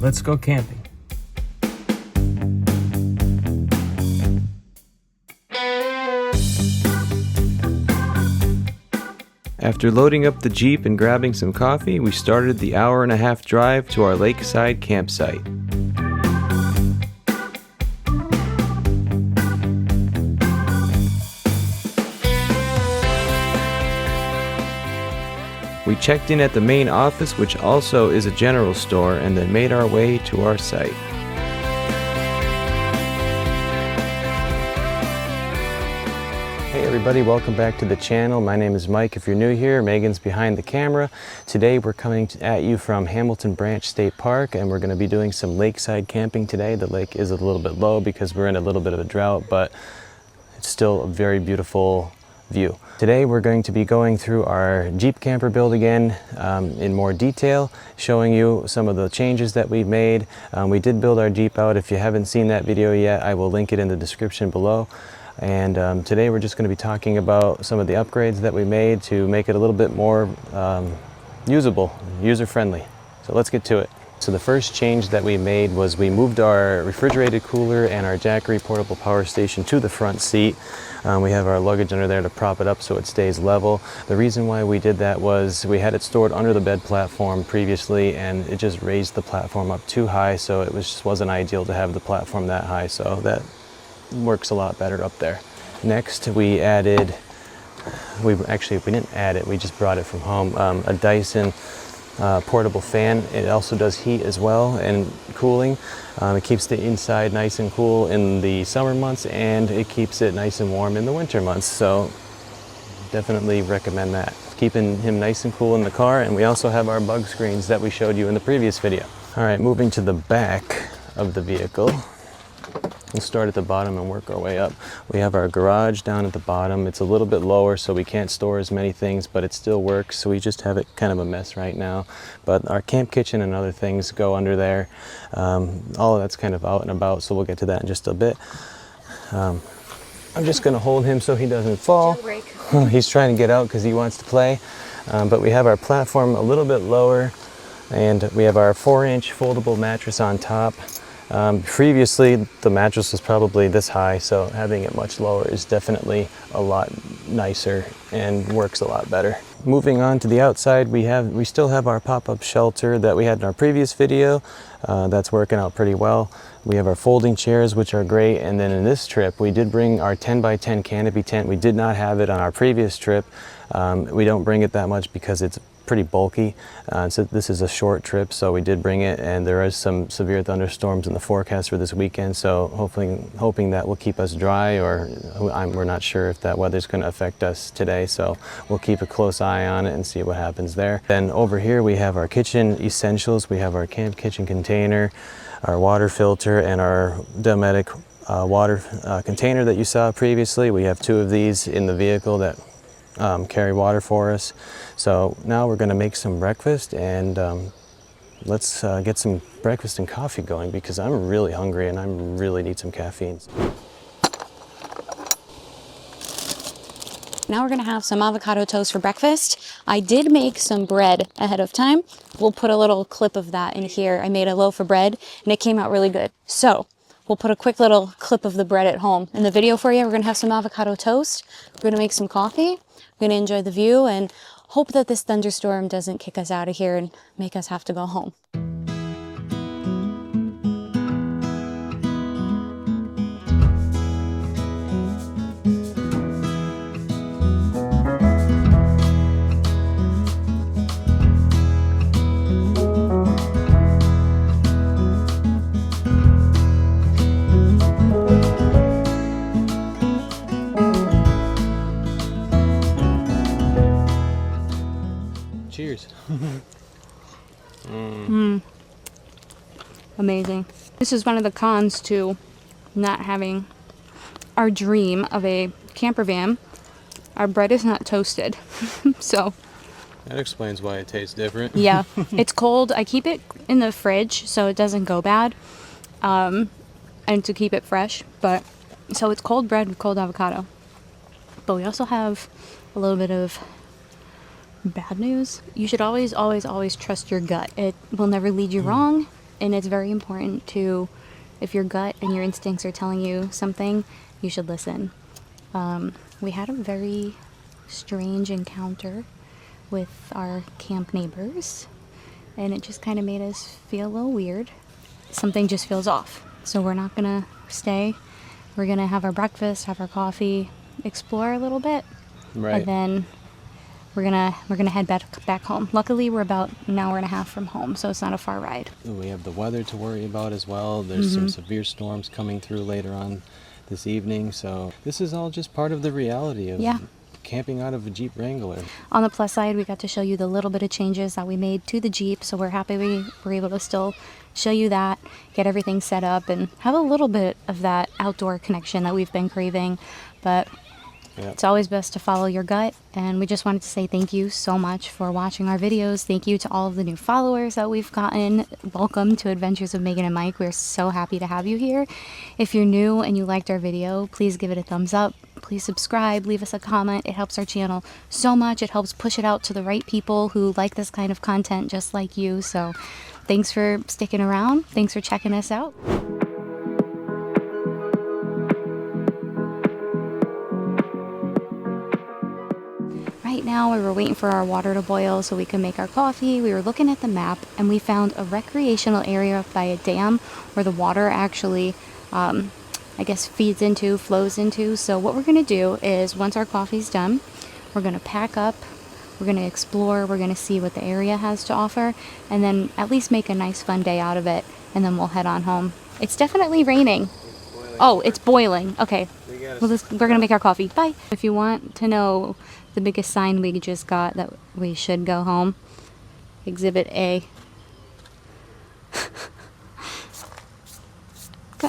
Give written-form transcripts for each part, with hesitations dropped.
let's go camping. After loading up the Jeep and grabbing some coffee, we started the hour-and-a-half drive to our lakeside campsite. We checked in at the main office, which also is a general store, and then made our way to our site. Hey everybody, welcome back to the channel. My name is Mike. If you're new here, Megan's behind the camera. Today we're coming at you from Hamilton Branch State Park, and we're going to be doing some lakeside camping today. The lake is a little bit low because we're in a little bit of a drought, but it's still a very beautiful view. Today we're going to be going through our Jeep camper build again in more detail, showing you some of the changes that we've made. We did build our Jeep out. If you haven't seen that video yet, I will link it in the description below. And today we're just going to be talking about some of the upgrades that we made to make it a little bit more usable, user-friendly. So let's get to it. So the first change that we made was we moved our refrigerated cooler and our Jackery portable power station to the front seat. We have our luggage under there to prop it up so it stays level. The reason why we did that was we had it stored under the bed platform previously, and it just raised the platform up too high, so it just wasn't ideal to have the platform that high, so that works a lot better up there. Next we added, we didn't add it, we just brought it from home, a Dyson portable fan. It also does heat as well and cooling. It keeps the inside nice and cool in the summer months, and it keeps it nice and warm in the winter months, so definitely recommend that. Keeping him nice and cool in the car. And we also have our bug screens that we showed you in the previous video. All right, moving to the back of the vehicle. We'll start at the bottom and work our way up. We have our garage down at the bottom. It's a little bit lower, so we can't store as many things, but it still works. So we just have it kind of a mess right now. But our camp kitchen and other things go under there. All of that's kind of out and about, so we'll get to that in just a bit. I'm just gonna hold him so he doesn't fall. He's trying to get out because he wants to play. But we have our platform a little bit lower, and we have our 4-inch foldable mattress on top. Previously the mattress was probably this high, so having it much lower is definitely a lot nicer and works a lot better. Moving on to the outside, we still have our pop-up shelter that we had in our previous video. That's working out pretty well. We have our folding chairs, which are great, and then in this trip we did bring our 10x10 canopy tent. We did not have it on our previous trip. We don't bring it that much because it's pretty bulky. So this is a short trip, so we did bring it, and there is some severe thunderstorms in the forecast for this weekend, so hoping that will keep us dry, or we're not sure if that weather's going to affect us today, so we'll keep a close eye on it and see what happens there. Then over here we have our kitchen essentials. We have our camp kitchen container, our water filter, and our Dometic water container that you saw previously. We have 2 of these in the vehicle that carry water for us. So now we're going to make some breakfast, and let's get some breakfast and coffee going because I'm really hungry and I really need some caffeine. Now we're gonna have some avocado toast for breakfast. I did make some bread ahead of time. We'll put a little clip of that in here. I made a loaf of bread and it came out really good. So we'll put a quick little clip of the bread at home in the video for you. We're gonna have some avocado toast. We're gonna make some coffee. We're gonna enjoy the view and hope that this thunderstorm doesn't kick us out of here and make us have to go home. Cheers. Amazing. This is one of the cons to not having our dream of a camper van. Our bread is not toasted. So That explains why it tastes different. yeah, it's cold. I keep it in the fridge so it doesn't go bad, and to keep it fresh. But so it's cold bread with cold avocado. But we also have a little bit of bad news. You should always, always, always trust your gut. It will never lead you wrong. And it's very important to, if your gut and your instincts are telling you something, you should listen. We had a very strange encounter with our camp neighbors, and it just kind of made us feel a little weird. Something just feels off. So we're not gonna stay. We're gonna have our breakfast, have our coffee, explore a little bit, Right. and then we're gonna head back home. Luckily, we're about an hour and a half from home, so it's not a far ride. We have the weather to worry about as well. There's some severe storms coming through later on this evening, so this is all just part of the reality of camping out of a Jeep Wrangler. On the plus side, we got to show you the little bit of changes that we made to the Jeep, so we're happy we were able to still show you that, get everything set up, and have a little bit of that outdoor connection that we've been craving. But it's always best to follow your gut, and we just wanted to say thank you so much for watching our videos. Thank you to all of the new followers that we've gotten. Welcome to Adventures of Megan and Mike. We're so happy to have you here. If you're new and you liked our video, please give it a thumbs up. Please subscribe, leave us a comment. It helps our channel so much. It helps push it out to the right people who like this kind of content just like you. So thanks for sticking around. Thanks for checking us out. Right now we were waiting for our water to boil so we could make our coffee. We were looking at the map and we found a recreational area by a dam where the water actually I guess flows into. So what we're gonna do is, once our coffee's done, we're gonna pack up, we're gonna explore, we're gonna see what the area has to offer, and then at least make a nice fun day out of it, and then we'll head on home. It's definitely raining. Oh, it's boiling. Okay, we're gonna make our coffee. Bye. If you want to know the biggest sign we just got that we should go home, Exhibit A.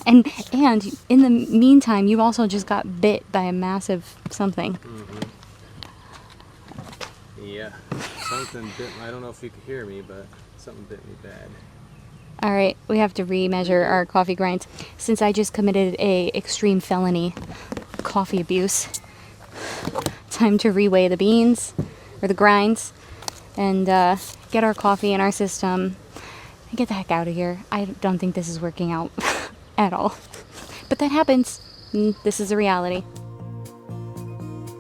And in the meantime, you also just got bit by a massive something. Yeah, something bit. I don't know if you could hear me, but something bit me bad. All right, we have to remeasure our coffee grinds since I just committed a extreme felony, coffee abuse. Time to reweigh the beans or the grinds and get our coffee in our system and get the heck out of here. I don't think this is working out at all, but that happens. This is a reality.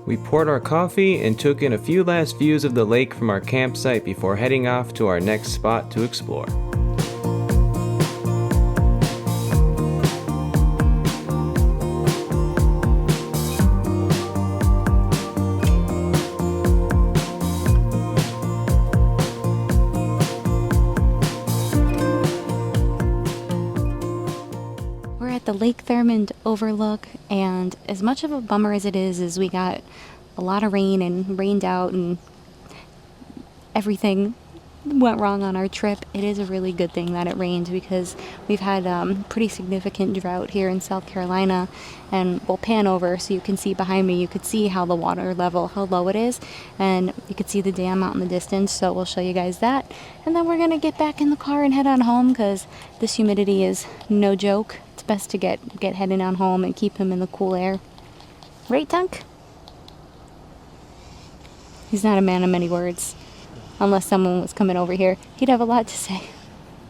We poured our coffee and took in a few last views of the lake from our campsite before heading off to our next spot to explore. The Lake Thurmond overlook, and as much of a bummer as it is we got a lot of rain and rained out and everything went wrong on our trip. It is a really good thing that it rained because we've had pretty significant drought here in South Carolina, and we'll pan over so you can see behind me. You could see how the water level, how low it is, and you could see the dam out in the distance, so we'll show you guys that. And then we're gonna get back in the car and head on home because this humidity is no joke. It's best to get heading on home and keep him in the cool air. Right, Tunk? He's not a man of many words. Unless someone was coming over here, he'd have a lot to say.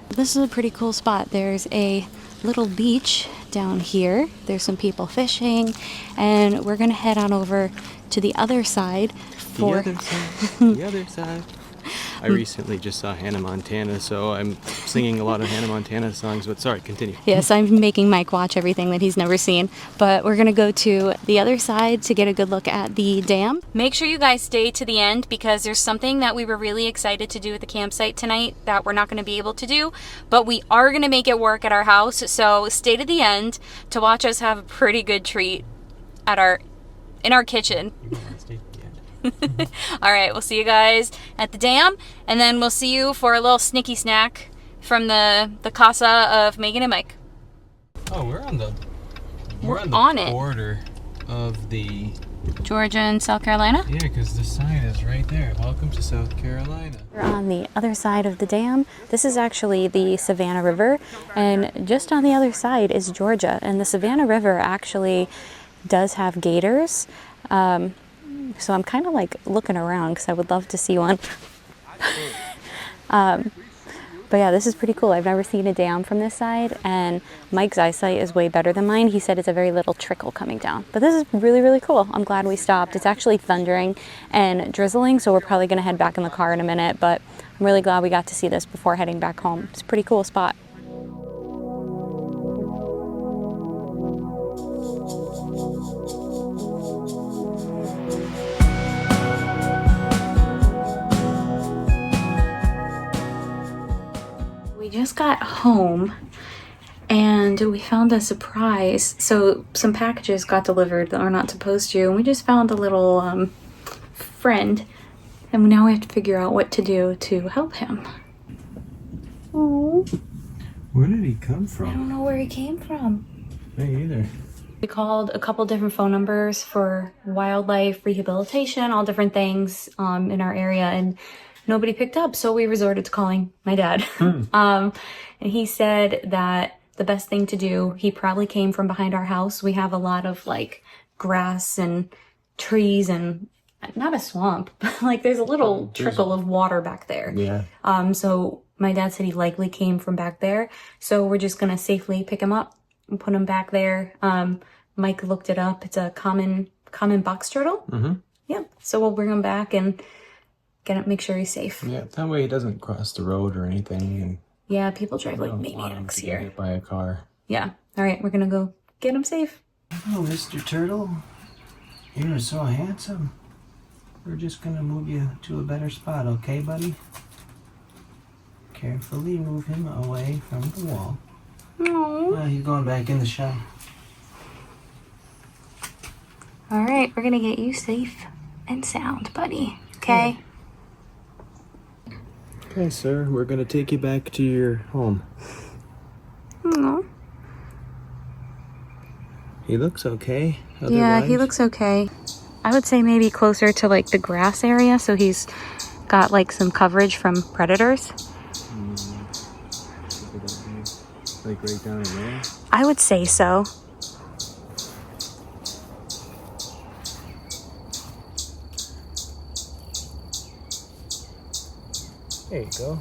This is a pretty cool spot. There's a little beach down here. There's some people fishing, and we're gonna head on over to the other side for The other side. I recently just saw Hannah Montana, so I'm singing a lot of Hannah Montana songs, but sorry, continue. Yes, I'm making Mike watch everything that he's never seen, but we're gonna go to the other side to get a good look at the dam. Make sure you guys stay to the end because there's something that we were really excited to do at the campsite tonight that we're not gonna be able to do, but we are gonna make it work at our house, so stay to the end to watch us have a pretty good treat at in our kitchen. All right, we'll see you guys at the dam, and then we'll see you for a little snicky snack from the casa of Megan and Mike. Oh, we're on the border of the Georgia and South Carolina? Yeah, because the sign is right there. Welcome to South Carolina. We're on the other side of the dam. This is actually the Savannah River, and just on the other side is Georgia. And the Savannah River actually does have gators. So I'm kind of like looking around because I would love to see one. But But yeah, this is pretty cool. I've never seen it down from this side, and Mike's eyesight is way better than mine. He said it's a very little trickle coming down. But this is really, really cool. I'm glad we stopped. It's actually thundering and drizzling, so we're probably gonna head back in the car in a minute, but I'm really glad we got to see this before heading back home. It's a pretty cool spot. We just got home and we found a surprise. So some packages got delivered that we're not supposed to, and we just found a little friend, and now we have to figure out what to do to help him. Oh, Where did he come I from? don't know where he came from. Me either. We called a couple different phone numbers for wildlife rehabilitation, all different things in our area, and nobody picked up, so we resorted to calling my dad. And he said that the best thing to do, he probably came from behind our house. We have a lot of like grass and trees and not a swamp, but like there's a little trickle of water back there. Yeah. So my dad said he likely came from back there. So we're just gonna safely pick him up and put him back there. Mike looked it up. It's a common box turtle. Mm-hmm. Yeah. So we'll bring him back and make sure he's safe. Yeah, that way he doesn't cross the road or anything, and Yeah, people drive like don't want him maniacs to get here. hit by a car. Yeah. All right, we're gonna go get him safe. Oh, Mr. Turtle, you're so handsome. We're just gonna move you to a better spot, okay, buddy? Carefully move him away from the wall. Aww. He's going back in the shop. All right, we're gonna get you safe and sound, buddy. Okay. Okay, sir, we're gonna take you back to your home. Aww. He looks okay. Yeah, he looks okay. I would say maybe closer to like the grass area, so he's got like some coverage from predators. Like right down in there? I would say so. There you go.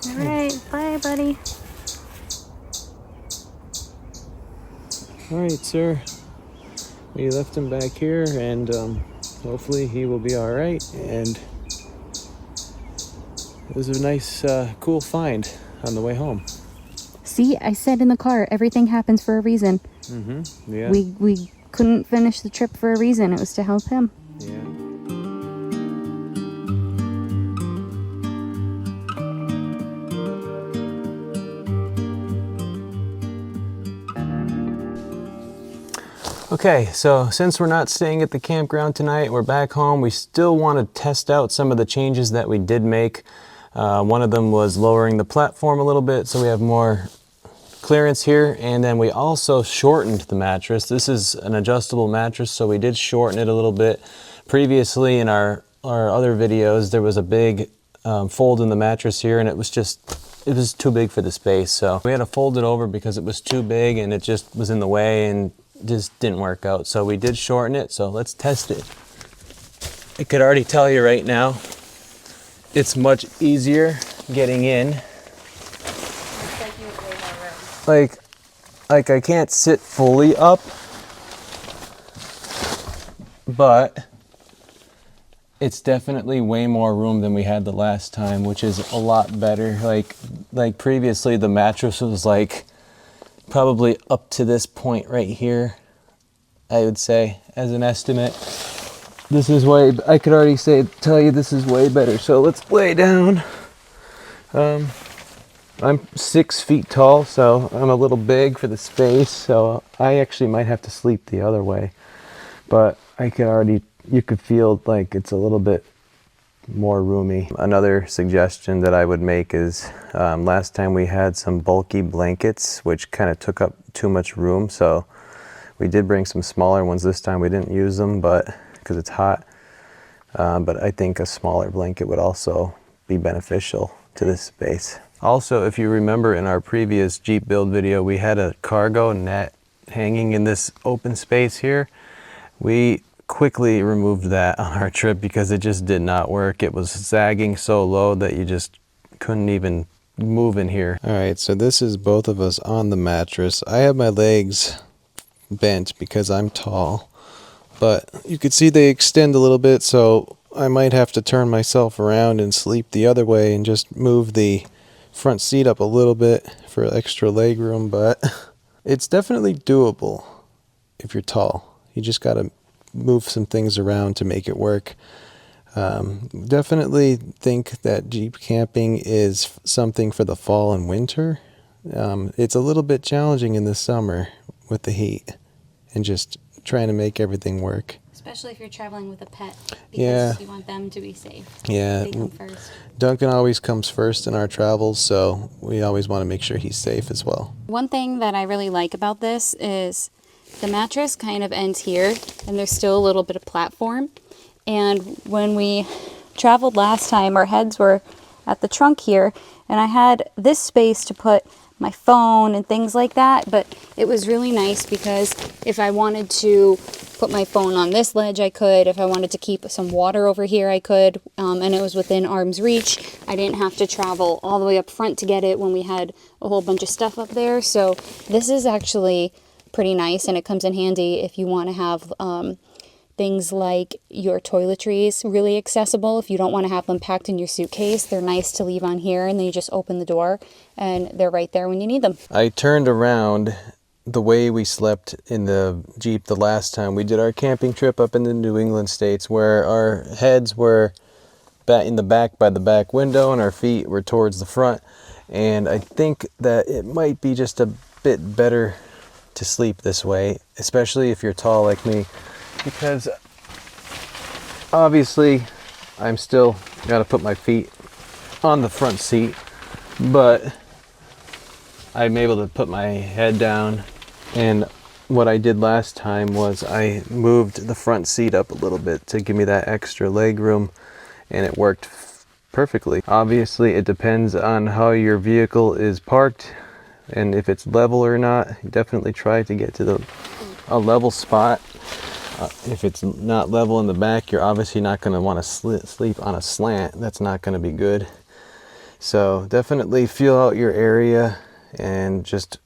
All right, bye, buddy. All right, sir. We left him back here, and hopefully he will be all right. And it was a nice, cool find on the way home. See, I said in the car, everything happens for a reason. Mm-hmm. Yeah. We couldn't finish the trip for a reason. It was to help him. Yeah. Okay, so since we're not staying at the campground tonight, we're back home. We still want to test out some of the changes that we did make. One of them was lowering the platform a little bit so we have more clearance here, and then we also shortened the mattress. This is an adjustable mattress, so we did shorten it a little bit. Previously in our other videos, there was a big fold in the mattress here, and it was too big for the space, so we had to fold it over because it was too big and it just was in the way and just didn't work out. So we did shorten it, so let's test it. I could already tell you right now, it's much easier getting in. Like I can't sit fully up, but it's definitely way more room than we had the last time, which is a lot better. Like previously the mattress was like probably up to this point right here, I would say, as an estimate. This is I could already tell you this is way better. So let's lay down. I'm 6 feet tall, so I'm a little big for the space, so I actually might have to sleep the other way. But you could feel like it's a little bit more roomy. Another suggestion that I would make is last time we had some bulky blankets which kind of took up too much room, so we did bring some smaller ones this time. We didn't use them because it's hot, but I think a smaller blanket would also be beneficial to this space. Also, if you remember in our previous Jeep build video, we had a cargo net hanging in this open space here. We quickly removed that on our trip because it just did not work. It was sagging so low that you just couldn't even move in here. All right, so this is both of us on the mattress. I have my legs bent because I'm tall, but you could see they extend a little bit, so I might have to turn myself around and sleep the other way and just move the front seat up a little bit for extra leg room, but it's definitely doable if you're tall. You just got to move some things around to make it work. Definitely think that Jeep camping is something for the fall and winter. It's a little bit challenging in the summer with the heat and just trying to make everything work. Especially if you're traveling with a pet, because Yeah. you want them to be safe. Yeah, They come first. Duncan always comes first in our travels, so we always want to make sure he's safe as well. One thing that I really like about this is the mattress kind of ends here and there's still a little bit of platform. And when we traveled last time, our heads were at the trunk here and I had this space to put my phone and things like that, but it was really nice because if I wanted to put my phone on this ledge, I could. If I wanted to keep some water over here, I could, and it was within arm's reach. I didn't have to travel all the way up front to get it when we had a whole bunch of stuff up there. So this is actually pretty nice, and it comes in handy if you want to have things like your toiletries really accessible. If you don't want to have them packed in your suitcase, they're nice to leave on here, and then you just open the door and they're right there when you need them. I turned around the way we slept in the Jeep the last time we did our camping trip up in the New England states, where our heads were in the back by the back window and our feet were towards the front. And I think that it might be just a bit better to sleep this way, especially if you're tall like me, because obviously I'm still got to put my feet on the front seat, but I'm able to put my head down. And what I did last time was I moved the front seat up a little bit to give me that extra leg room, and it worked perfectly. Obviously it depends on how your vehicle is parked and if it's level or not. Definitely try to get to a level spot. If it's not level in the back, you're obviously not going to want to sleep on a slant. That's not going to be good. So definitely feel out your area, and just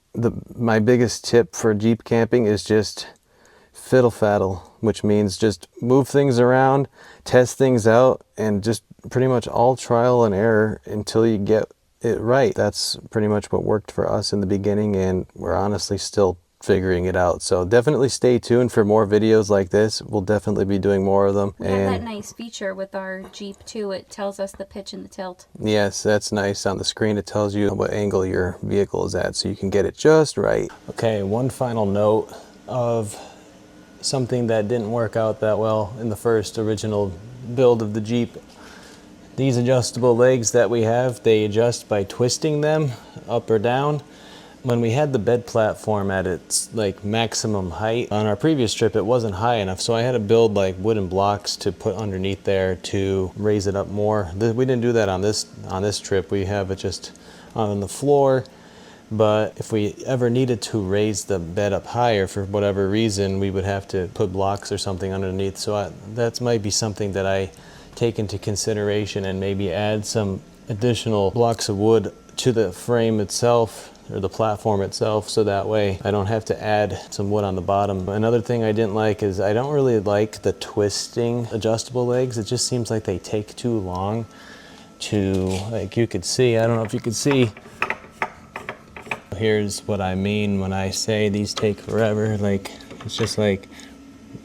my biggest tip for Jeep camping is just fiddle faddle, which means just move things around, test things out, and just pretty much all trial and error until you get it right. That's pretty much what worked for us in the beginning, and we're honestly still figuring it out. So definitely stay tuned for more videos like this. We'll definitely be doing more of them. We have that nice feature with our Jeep too. It tells us the pitch and the tilt. Yes, that's nice. On the screen it tells you what angle your vehicle is at, so you can get it just right. Okay, one final note of something that didn't work out that well in the first original build of the Jeep. These adjustable legs that we have, they adjust by twisting them up or down. When we had the bed platform at its like maximum height on our previous trip, it wasn't high enough, so I had to build like wooden blocks to put underneath there to raise it up more. We didn't do that on this trip. We have it just on the floor. But if we ever needed to raise the bed up higher for whatever reason, we would have to put blocks or something underneath. So that might be something that I take into consideration, and maybe add some additional blocks of wood to the frame itself or the platform itself, so that way I don't have to add some wood on the bottom. Another thing I didn't like is I don't really like the twisting adjustable legs. It just seems like they take too long to, like you could see, I don't know if you could see. Here's what I mean when I say these take forever. Like, it's just like,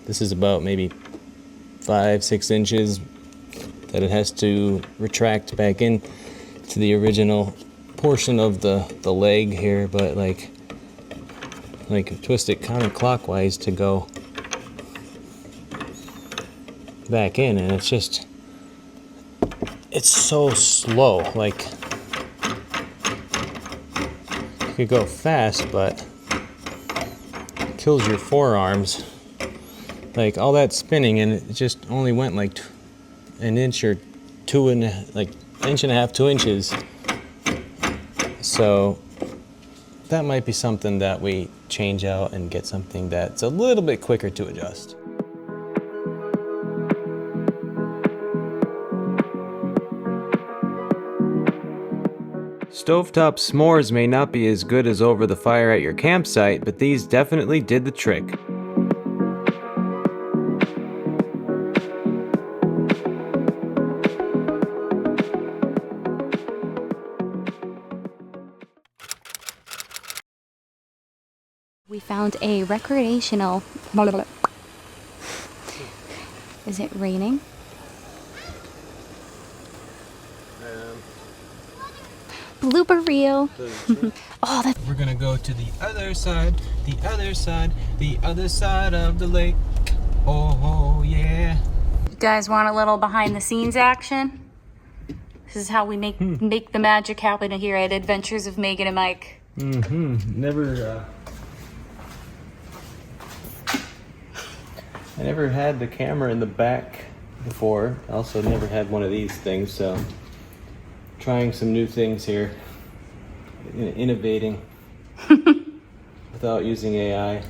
this is about maybe 5-6 inches that it has to retract back in to the original portion of the leg here, but like twist it counterclockwise to go back in, and it's so slow. Like, you could go fast, but it kills your forearms. Like, all that spinning, and it just only went like an inch or inch and a half, 2 inches. So that might be something that we change out and get something that's a little bit quicker to adjust. Stovetop s'mores may not be as good as over the fire at your campsite, but these definitely did the trick. We found a recreational... Is it raining? Blooper reel. Oh, that's... We're gonna go to the other side, the other side, the other side of the lake. Oh yeah. You guys want a little behind the scenes action? This is how we make the magic happen here at Adventures of Megan and Mike. I never had the camera in the back before. I also never had one of these things, so trying some new things here. Innovating without using AI.